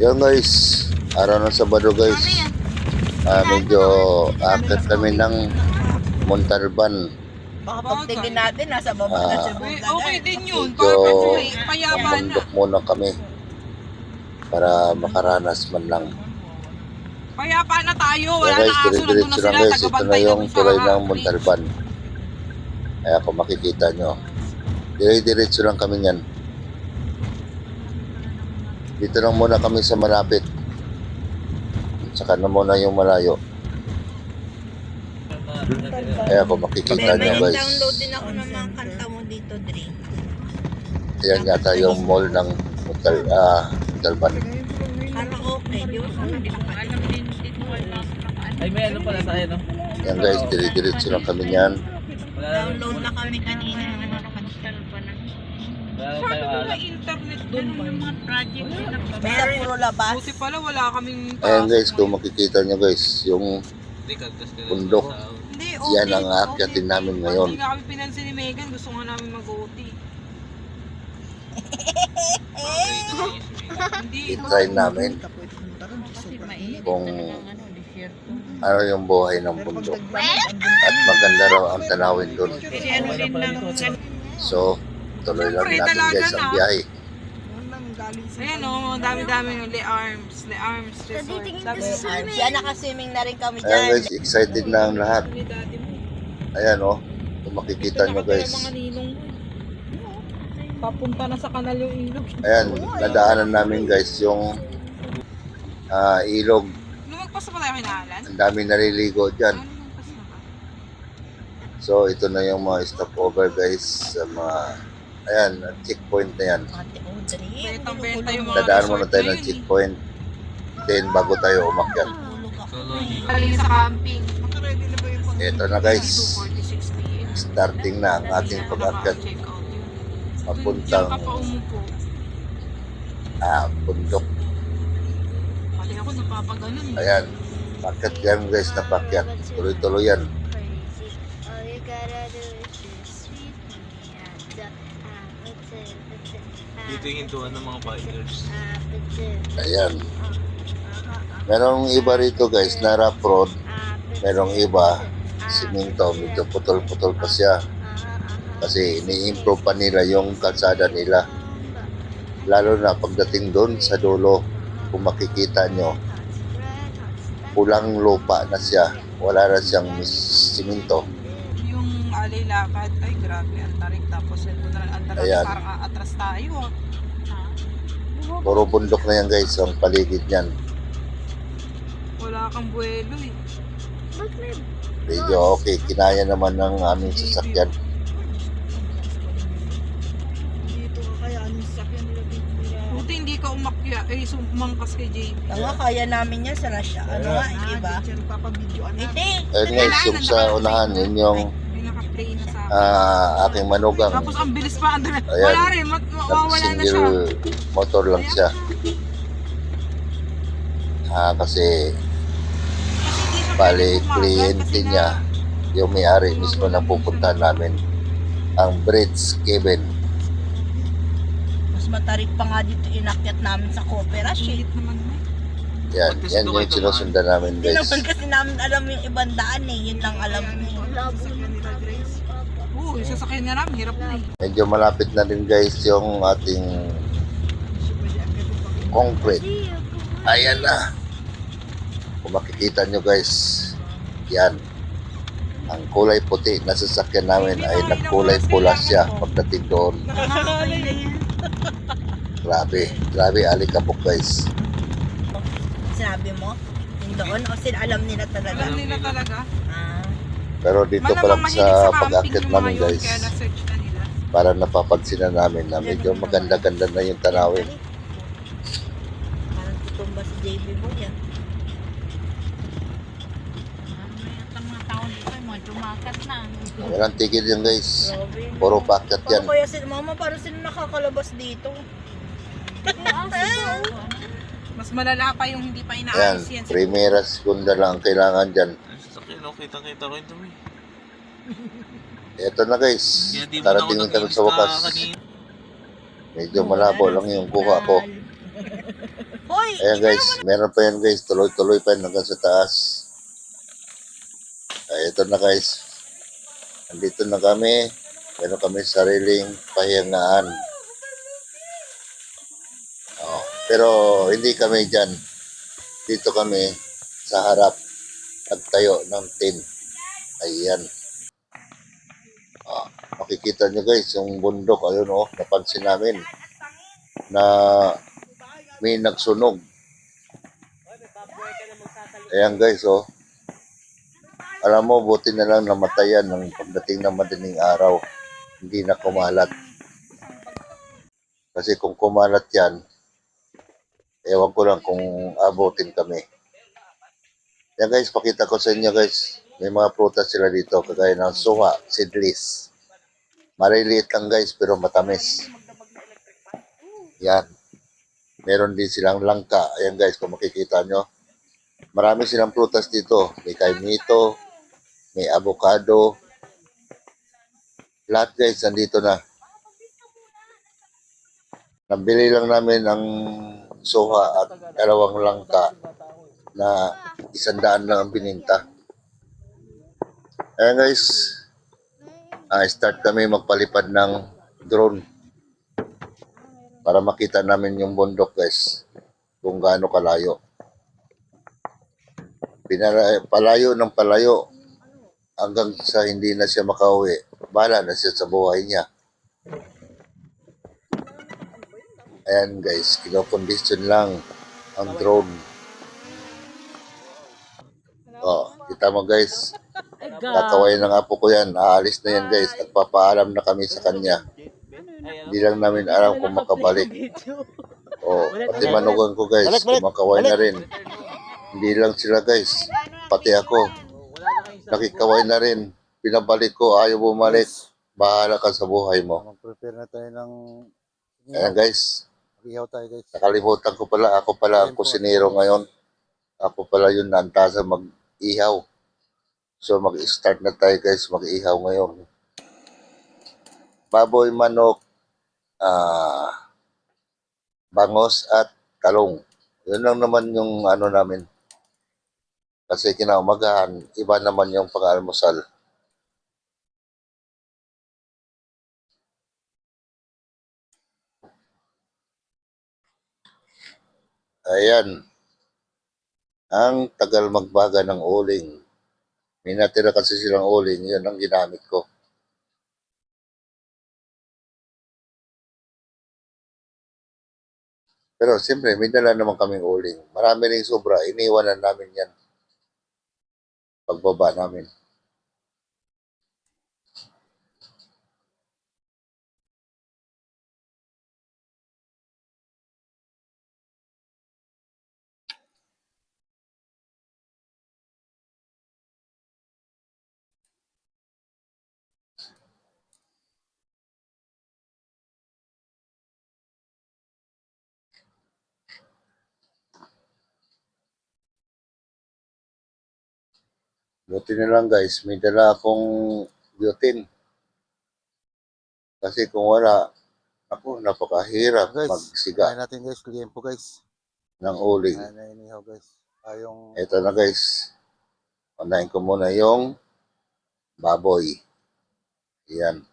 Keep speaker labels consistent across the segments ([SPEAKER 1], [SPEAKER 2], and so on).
[SPEAKER 1] Yun guys, araw ng Sabado guys. Medyo akit kami ng Montalban.
[SPEAKER 2] Baka pagtingin natin, nasa baba na siya.
[SPEAKER 3] Okay din yun.
[SPEAKER 1] Medyo
[SPEAKER 3] Payapa na.
[SPEAKER 1] bundok muna kami para makaranas man lang.
[SPEAKER 3] Payapa na tayo. Wala
[SPEAKER 1] Kaya
[SPEAKER 3] na
[SPEAKER 1] guys,
[SPEAKER 3] aso. Nandun na
[SPEAKER 1] dire-diretso lang
[SPEAKER 3] sila.
[SPEAKER 1] guys. Ito na
[SPEAKER 3] Tagabantay
[SPEAKER 1] yung
[SPEAKER 3] na
[SPEAKER 1] tulay ng Montalban. Kaya kung makikita nyo, dire-diretso lang kami yan. Dito lang muna kami sa malapit. Saka na muna yung malayo. Kaya kung makikita nyo guys,
[SPEAKER 2] Download din ako ng mga kanta mo dito, Dre.
[SPEAKER 1] yan yata yung mall ng Montalban.
[SPEAKER 2] Karaoke, di ba?
[SPEAKER 4] Ay, may ano pala tayo, no?
[SPEAKER 1] Yan guys, dire-diretso lang kami yan.
[SPEAKER 2] Download na kami kanina.
[SPEAKER 4] Wala lang tayo alak.
[SPEAKER 3] internet doon. Yung mga project na.
[SPEAKER 2] Basta puro labas.
[SPEAKER 3] Buti pala wala kaming
[SPEAKER 1] Ayan guys, kung makikita nyo guys, yung bundok.
[SPEAKER 3] Hindi,
[SPEAKER 1] Yan ang aakyatin namin ngayon.
[SPEAKER 3] Hindi nga kami pinansin ni Megan. Gusto nga namin mag-OT. Hindi.
[SPEAKER 1] I-try namin kung ano yung buhay ng bundok. At maganda raw ang tanawin doon. So, tuloy lang natin guys ang biyahe.
[SPEAKER 3] Ayan o, dami-dami yung Le Arms Resort.
[SPEAKER 2] Siya nakaswimming na rin kami
[SPEAKER 1] Ayan
[SPEAKER 2] dyan.
[SPEAKER 1] guys, excited na ang lahat.
[SPEAKER 3] Ni daddy mo.
[SPEAKER 1] Ayan oh, kung makikita nyo guys.
[SPEAKER 3] Mga ninong mo. Papunta na sa kanal yung ilog.
[SPEAKER 1] Ayan, nadaanan namin guys yung ilog.
[SPEAKER 3] Lumagpas pa tayo kinahalan?
[SPEAKER 1] Ang dami naliligo dyan.
[SPEAKER 3] Lumagpas na ba?
[SPEAKER 1] So, ito na yung mga stopover guys. Sa mga, ayan, checkpoint na yan.
[SPEAKER 2] Ate Audrey.
[SPEAKER 3] Bentang-benta yung mga
[SPEAKER 1] Dadaan muna
[SPEAKER 3] resort
[SPEAKER 1] tayo
[SPEAKER 3] na
[SPEAKER 1] ng
[SPEAKER 3] yun,
[SPEAKER 1] checkpoint. Then, bago tayo umakyat.
[SPEAKER 2] Tulog ako.
[SPEAKER 3] Galing sa camping.
[SPEAKER 1] Ito na guys.
[SPEAKER 3] 2:46 p.m.
[SPEAKER 1] Starting na ang ating pag-akyat.
[SPEAKER 3] Check out yun.
[SPEAKER 1] Papuntang
[SPEAKER 3] Diyan ka pa umupo.
[SPEAKER 1] bundok.
[SPEAKER 3] Pati ako napapaganon.
[SPEAKER 1] Ayan. Pakyat yan guys, napakyat. Tuloy-tuloy yan.
[SPEAKER 4] Dito yung hintuan ng mga bikers.
[SPEAKER 1] Ayan. Merong iba rito guys na rough road. Merong iba siminto. Medyo putol-putol pa siya. Kasi ini-improve pa nila yung kalsada nila. Lalo na pagdating doon sa dulo, kung makikita nyo, pulang lupa na siya. Wala na siyang siminto.
[SPEAKER 3] Yung alay lakad, ay grabe, ang tarik. Tapos ito na lang, ang tarik,
[SPEAKER 1] Ayan.
[SPEAKER 3] parang atras tayo. Ah.
[SPEAKER 1] Puro bundok na yan guys, ang paligid niyan.
[SPEAKER 3] Wala kang buwelo eh.
[SPEAKER 1] Medyo okay, kinaya naman ng aming sasakyan.
[SPEAKER 3] Buti hindi ka umakya, eh sumangkas kay JP.
[SPEAKER 2] Tama, kaya namin yan sa Russia. Ano nga, di ba? Ite.
[SPEAKER 1] Ayun guys, yung sa unahan, yun yung
[SPEAKER 3] May naka-play na sa akin.
[SPEAKER 1] aking manugang.
[SPEAKER 3] Tapos ang bilis pa, Andre.
[SPEAKER 1] Ayan.
[SPEAKER 3] Wala rin, mawawala na siya.
[SPEAKER 1] Single motor lang siya. Kasi bali kliyente niya, yung may-ari mismo na pupuntahan namin, ang Bridge Cabin.
[SPEAKER 2] Mas matarik pa nga dito inakyat namin sa Copera. Shit.
[SPEAKER 3] Shit naman mo.
[SPEAKER 1] Yan yung sinusundan namin
[SPEAKER 2] Hindi
[SPEAKER 1] guys.
[SPEAKER 2] naman kasi namin alam yung ibang daan eh. Yun lang alam ko.
[SPEAKER 3] Oo, yung sasakyan niya namin, hirap na eh.
[SPEAKER 1] Medyo malapit na rin guys yung ating concrete. Ayan na. Kung makikita nyo guys, yan. Ang kulay puti na sasakyan namin ay nagkulay pula siya pagdating doon. Grabe alikabok guys.
[SPEAKER 2] Sinabi mo? Yung doon? O alam nila talaga?
[SPEAKER 3] Alam nila talaga.
[SPEAKER 2] Ah.
[SPEAKER 1] Pero dito pa lang
[SPEAKER 3] Mahilig
[SPEAKER 1] sa
[SPEAKER 3] camping
[SPEAKER 1] pag-akit
[SPEAKER 3] yung mga
[SPEAKER 1] namin
[SPEAKER 3] yun,
[SPEAKER 1] guys,
[SPEAKER 3] Kaya na-search na nila.
[SPEAKER 1] para napapansin na namin na medyo maganda-ganda na yung tanawin.
[SPEAKER 2] Parang tutumba si JB mo yan.
[SPEAKER 1] Walang tigil yan guys.
[SPEAKER 2] Grabe.
[SPEAKER 1] Puro packet yan.
[SPEAKER 2] Paano kaya sila, mama, parang sila nakakalabas dito?
[SPEAKER 3] Mas malala pa yung hindi pa
[SPEAKER 1] Ayan,
[SPEAKER 3] inaayos yan.
[SPEAKER 1] primera segunda lang ang kailangan dyan.
[SPEAKER 4] Sasakyan, no? Kitang-kita ko ito, eh.
[SPEAKER 1] Eto na guys,
[SPEAKER 4] Kaya di mo na ako
[SPEAKER 1] darating na kami sa wakas.
[SPEAKER 4] kanina.
[SPEAKER 1] Medyo malabo lang yung kuha ko.
[SPEAKER 2] Hoy, Oy!
[SPEAKER 1] Ayan guys, meron pa yan guys. Tuloy-tuloy pa yan hanggang sa taas. Ay, ito na guys. Andito na kami. Meron kami sariling pahingaan. Oh, pero hindi kami dyan. Dito kami sa harap. Nagtayo ng tent. Ayan. Ah, makikita nyo guys, yung bundok. Ayun oh, napansin namin na may nagsunog. Ayan guys oh. Alam mo, buti na lang namatayan ng pagdating ng madaling araw. Hindi na kumalat. Kasi kung kumalat yan, ewan ko lang kung abutin kami. Yan guys, pakita ko sa inyo guys. May mga prutas sila dito, kagaya ng suha, seedless. Maliliit lang guys, pero matamis. Yan. Meron din silang langka. Ayan guys, kung makikita nyo. Marami silang prutas dito. May kaimito, may avocado. Lahat guys, nandito na. Nabili lang namin ang suha at dalawang langka na 100 lang ang bininta. Ayan guys, start kami magpalipad ng drone para makita namin yung bundok guys, kung gaano kalayo. Palayo ng palayo hanggang sa hindi na siya makauwi. Bahala na siya sa buhay niya. Ayan guys, kinokondisyon lang ang drone. Oh, kita mo guys. Kakaway ng apo ko yan. Aalis na yan guys. Nagpapaalam na kami sa kanya. Hindi lang namin alam kung makabalik. Oh, pati manugang ko guys. Kumakaway na rin. Hindi lang sila guys. Pati ako. Nakikaway na rin. Pinabalik ko. Ayaw bumalik. Bahala ka sa buhay mo.
[SPEAKER 5] Mag-prepare na tayo ng
[SPEAKER 1] Ayan guys.
[SPEAKER 5] ihaw tayo guys.
[SPEAKER 1] Nakalimutan ko pala. Ako pala ang kusinero ngayon. Ako pala yun naantasa mag-ihaw. So mag-start na tayo guys. Mag-ihaw ngayon. Baboy, manok, bangos at talong. Yun lang naman yung ano namin. Kasi kinaumagahan, iba naman yung pang-almusal. Ayan. Ang tagal magbaga ng uling. May natira kasi silang uling, yun ang ginamit ko. Pero siyempre, may dala naman kaming uling. Marami rin sobra, iniwanan namin yan. Pagbaba namin. Buti na lang guys, may dala akong butane. Kasi kung wala, ako, napakahirap
[SPEAKER 5] Guys,
[SPEAKER 1] magsiga
[SPEAKER 5] kain natin guys. Liempo guys.
[SPEAKER 1] ng uling.
[SPEAKER 5] Kain na inihaw guys. Yung
[SPEAKER 1] Ito na guys. Unahin ko muna yung baboy. Yan.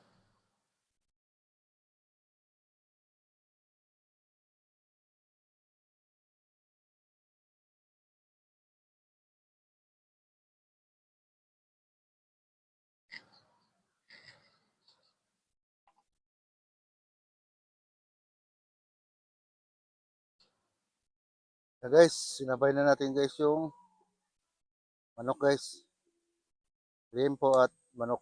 [SPEAKER 5] guys, sinabay na natin guys yung manok guys. Liempo at manok.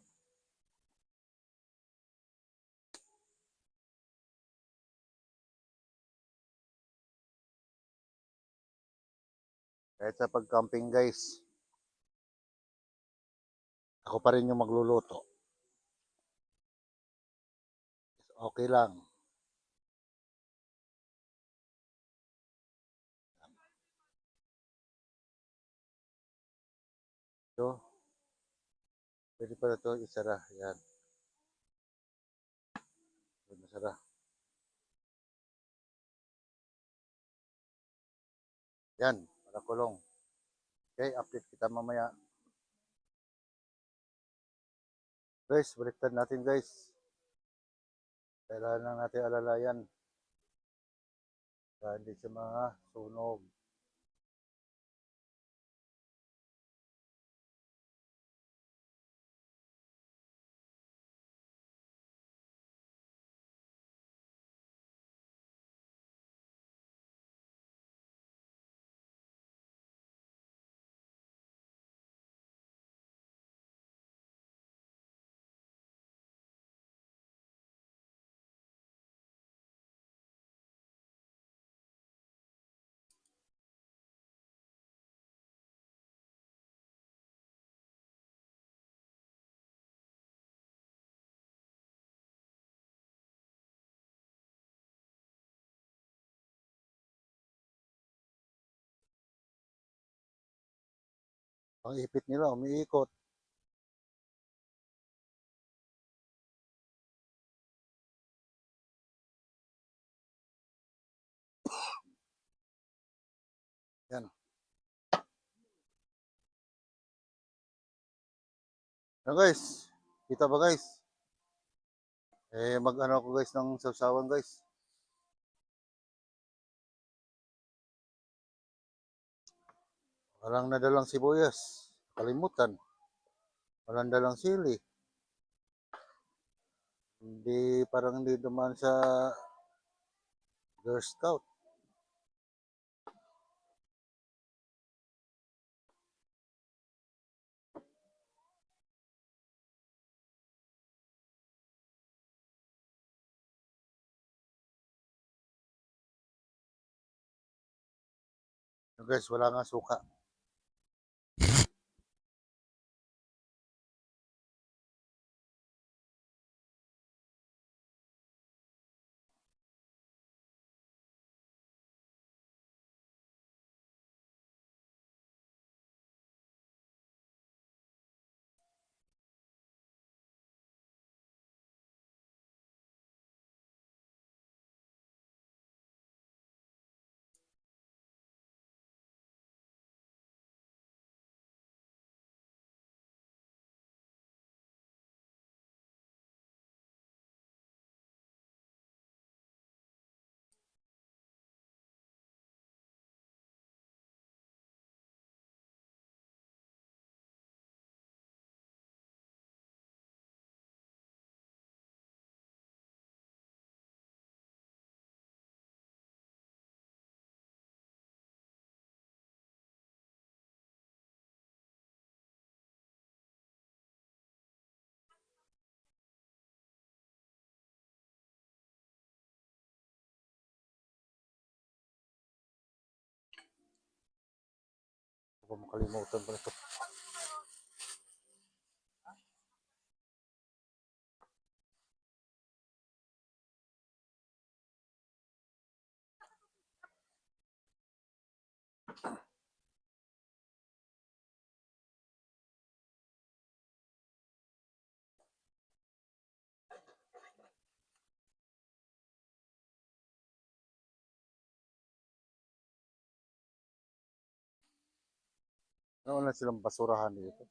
[SPEAKER 5] Kahit sa pag-camping guys, ako pa rin yung magluluto. Okay lang. So, pwede pala ito isara. Yan. Pwede masara. Yan, para kulong. Okay, update kita mamaya. Guys, baliktad natin guys. Kailangan lang natin alalayan. Para hindi sa mga sunog. Ang ipit nila, umiikot. Yan. Ano guys? Kita ba guys? Mag-ano ako guys ng sausawan guys. Walang nadalang sibuyas. Kalimutan. Walang dalang sili. Hindi, parang hindi dumaan sa Girl Scout. Guys, wala nga suka. Huwag mo makalimutan pa ito. Ano na silang basurahan dito.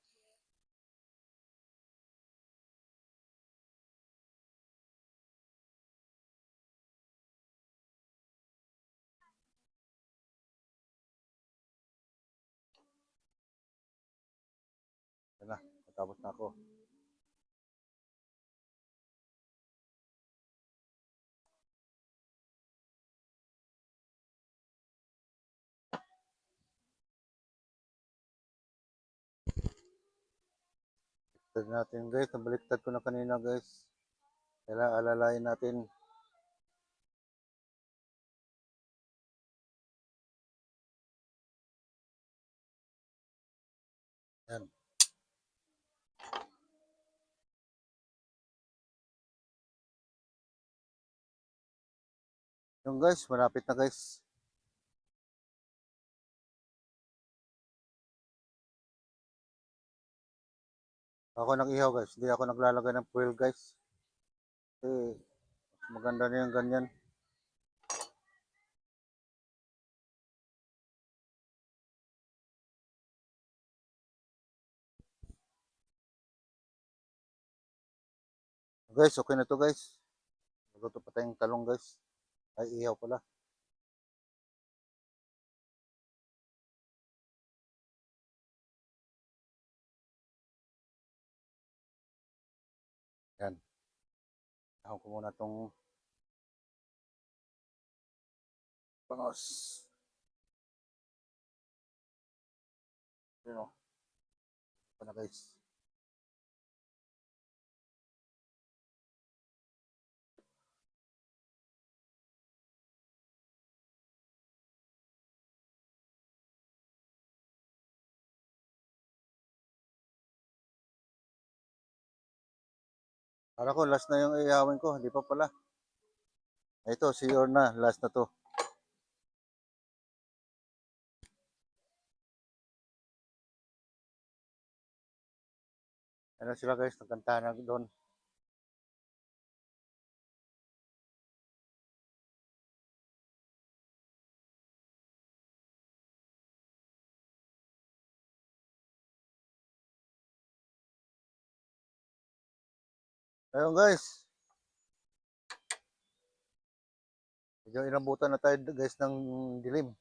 [SPEAKER 5] Yan na, matapos na ako. Baliktad natin guys. Nabaliktad ko na kanina guys. Kailangan alalayan natin. Yan. Yung guys, malapit na guys. Ako nag-ihaw guys. Hindi ako naglalagay ng fuel guys. Kasi maganda na yung ganyan. Guys, okay na to guys. Magluto pa tayong talong guys. Ay, ihaw pala. Yan. Ihaw ko muna tong bangos. Yun o. Ito na guys. Para ko last na yung ihawin ko, hindi pa pala. Ito, sure na, last na to. Ano sila guys, nagkanta na doon. Ayun guys. Medyo inabutan na tayo guys ng dilim.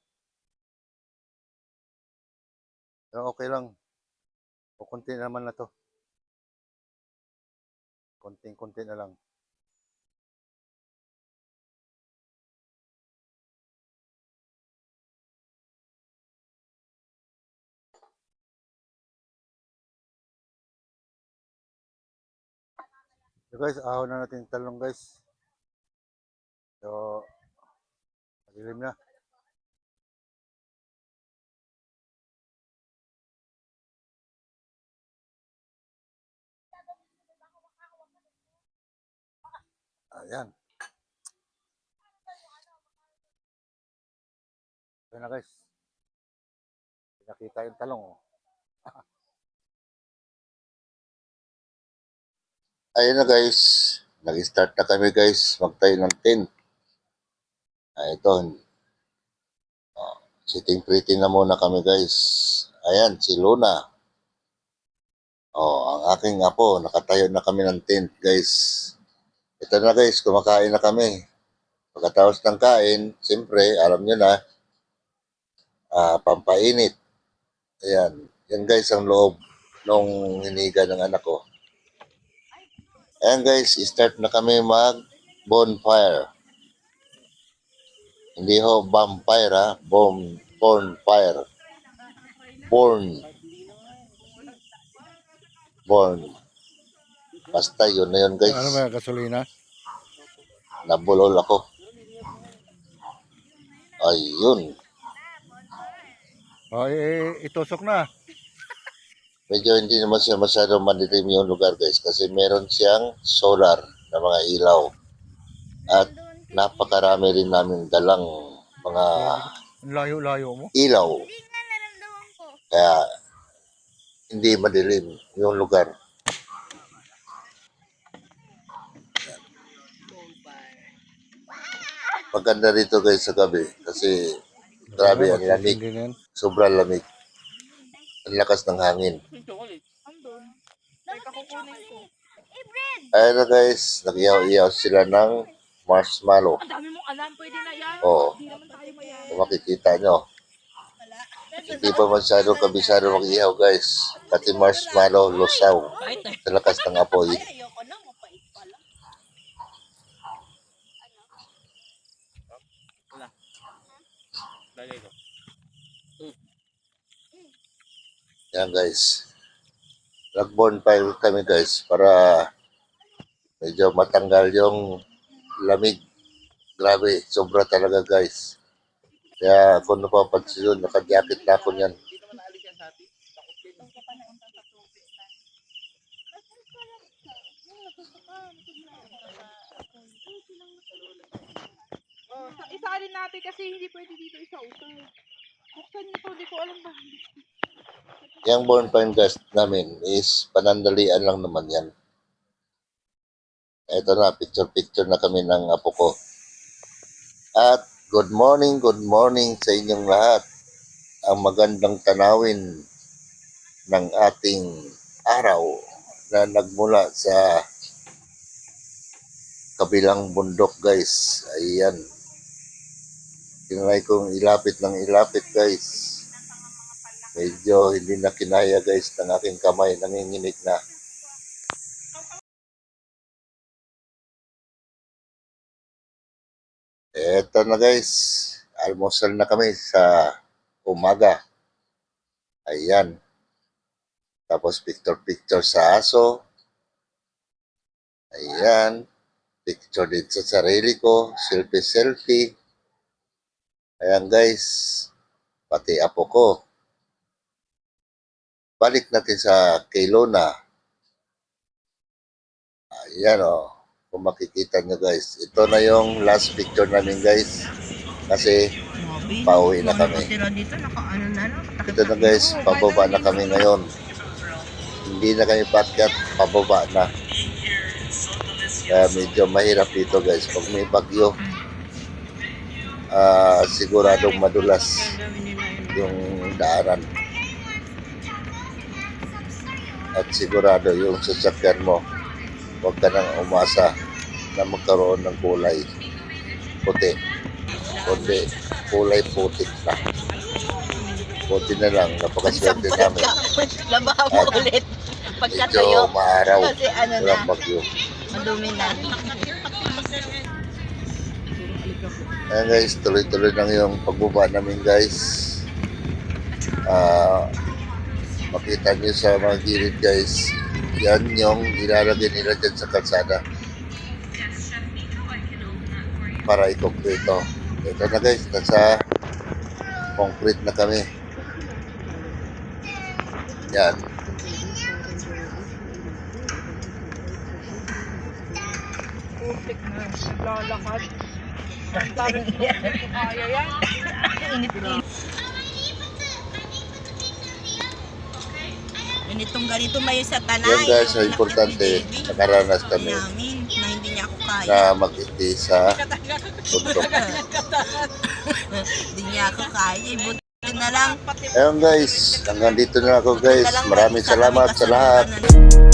[SPEAKER 5] Pero okay lang. Kukunti naman na to. Konting-konti na lang. So guys, ahon na natin yung talong guys. So, madilim na. Ayan. Ayan na guys. Pinakita yung talong. Oh. Ayun na guys. Nag-start na kami guys. Magtayo ng tent. Ito. Sitting pretty na muna kami guys. Ayan, si Luna. Ang aking apo. Nakatayo na kami ng tent guys. Ito na guys, kumakain na kami. Pagkatapos ng kain, siyempre, alam nyo na, pampainit. Ayan. Yan guys ang loob nung hiniga ng anak ko. Ayan guys, start na kami mag bonfire. Hindi ho vampire ha, bonfire. Born. Basta yun na yun guys.
[SPEAKER 6] Ano ba, gasolina?
[SPEAKER 1] Nabulol ako. Ayun.
[SPEAKER 6] O, itusok na.
[SPEAKER 1] Medyo hindi naman siya masyadong madilim yung lugar guys kasi meron siyang solar na mga ilaw. At napakarami rin namin dalang mga
[SPEAKER 6] Ang layo-layo mo.
[SPEAKER 1] ilaw. Kaya hindi madilim yung lugar. Maganda rito guys sa gabi kasi grabe ang lamig.
[SPEAKER 6] Hindi na yan.
[SPEAKER 1] Sobrang lamig. Ang lakas ng hangin. Ayun na guys, nag-iyaw-iyaw sila ng marshmallow.
[SPEAKER 3] Ang dami mong alam, pwede na yan.
[SPEAKER 1] Oo.
[SPEAKER 3] Hindi naman tayo mayan.
[SPEAKER 1] Kung makikita nyo. Hindi pa masyado kabisado mag-ihaw guys. Pati marshmallow, lusaw. Sa lakas ng apoy.
[SPEAKER 2] Ay, ayoko na, mapait pala.
[SPEAKER 1] Yan guys. Nag-bonfire kami guys para medyo matanggal yung lamig. Grabe, sobra talaga guys. Kaya kung napapansin yun, naka-jacket na ako niyan.
[SPEAKER 3] Isalin natin kasi hindi pwede dito isa-usay. Buksan nito, di ko alam ba.
[SPEAKER 1] Yung bonfire guys namin is panandalian lang naman yan. Ito na, picture-picture na kami ng apo ko. At good morning sa inyong lahat. Ang magandang tanawin ng ating araw na nagmula sa
[SPEAKER 5] kabilang bundok guys. Ayan. Tinry kong ilapit ng ilapit guys. Medyo hindi na kinaya guys ng aking kamay. Nanginginig na. Eto na guys. Almusal na kami sa umaga. Ayan. Tapos picture-picture sa aso. Ayan. Picture din sa sarili ko. Selfie-selfie. Ayan guys. Pati apo ko. Balik natin sa Kelowna. Ayan o. Kung makikita nyo guys. Ito na yung last picture namin guys. Kasi pauwi na kami.
[SPEAKER 2] Tira dito, naka-ano na, no?
[SPEAKER 5] Ito na guys. Pababa na kami ngayon. Hindi na kami patkat. Pababa na. Kaya medyo mahirap dito guys. Pag may bagyo, siguradong madulas yung daanan. At sigurado yung sasakyan mo, huwag ka nang umasa na magkaroon ng kulay puti. Kundi kulay putik na. Puti na lang, napakaswerte namin.
[SPEAKER 2] Labahan mo
[SPEAKER 5] At
[SPEAKER 2] ulit.
[SPEAKER 5] Medyo
[SPEAKER 2] Pagkatayo.
[SPEAKER 5] maaraw.
[SPEAKER 2] Kasi ano na,
[SPEAKER 5] Walang bagyo.
[SPEAKER 2] madumi na.
[SPEAKER 5] Ayan guys, tuloy-tuloy lang yung pagbaba namin guys. Makita nyo sa mga gilid guys, yan yung ilalagay nila dyan sa kalsada para i-concrete. Ito na guys, nasa concrete na kami. Yan.
[SPEAKER 3] Putik na. Naglalakad. Kaya yan.
[SPEAKER 2] Init-init. Ganitong ganito may sa tanay.
[SPEAKER 5] Yan guys, ang importante, nakaranas kami
[SPEAKER 2] namin na hindi niya ako kaya.
[SPEAKER 5] na mag-iti sa bundok.
[SPEAKER 2] Hindi niya ako kaya. Buti na lang.
[SPEAKER 5] Ayun guys, hanggang dito na ako guys.
[SPEAKER 2] Buti na lang
[SPEAKER 5] Maraming
[SPEAKER 2] sa kami
[SPEAKER 5] salamat sa lahat.
[SPEAKER 2] kasunduan na-